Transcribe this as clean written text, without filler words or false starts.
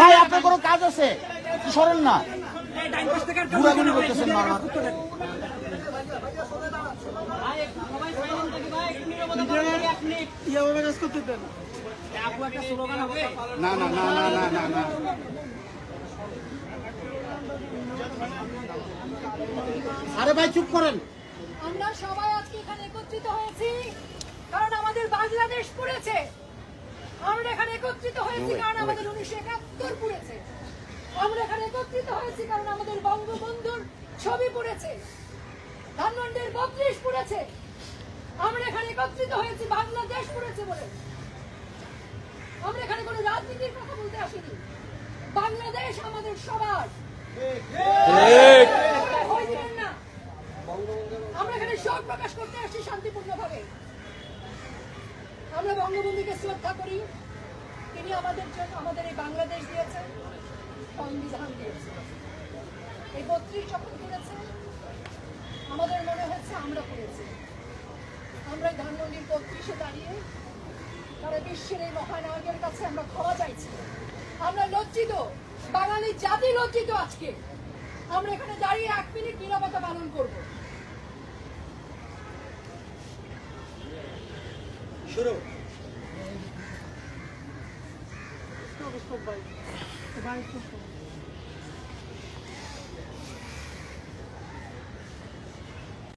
ভাই আপনার কোনো কাজ আছে সরেন না ঘুরাঘুরি করতেছেন বারবার না না না না না না না আরে ভাই চুপ করেন আমরা সবাই আজকে এখানে একত্রিত হয়েছি কারণ আমাদের বাংলাদেশ পুড়েছে। আমরা এখানে একত্রিত হয়েছি কারণ আমাদের 1971 পুড়েছে। আমরা এখানে একত্রিত হয়েছি কারণ আমাদের বঙ্গবন্ধুর ছবি পুড়েছে, ধানমন্ডির 32 পুড়েছে। আমরা এখানে একত্রিত হয়েছি বাংলাদেশ পুড়েছে বলে। আমরা এখানে কোনো রাজনীতির কথা বলতে আসিনি। বাংলাদেশ আমাদের সবার। না, আমরা এখানে শোক প্রকাশ করতে আসছি শান্তিপূর্ণভাবে। আমরা বঙ্গবন্ধুকে শ্রদ্ধা করি। তিনি আমাদের জন্য আমাদের এই বাংলাদেশ দিয়েছেন, সংবিধান দিয়েছেন। এই 32 যখন করেছে আমাদের মনে হচ্ছে আমরা করেছি। আমরা ধানমন্ডির 32-এ দাঁড়িয়ে তারা বিশ্বের এই মহানায়কের কাছে আমরা ক্ষমা চাইছি। আমরা লজ্জিত, বাঙালি জাতি লজ্জিত। আজকে আমরা এখানে দাঁড়িয়ে 1 মিনিট নীরবতা পালন করব। শুরু।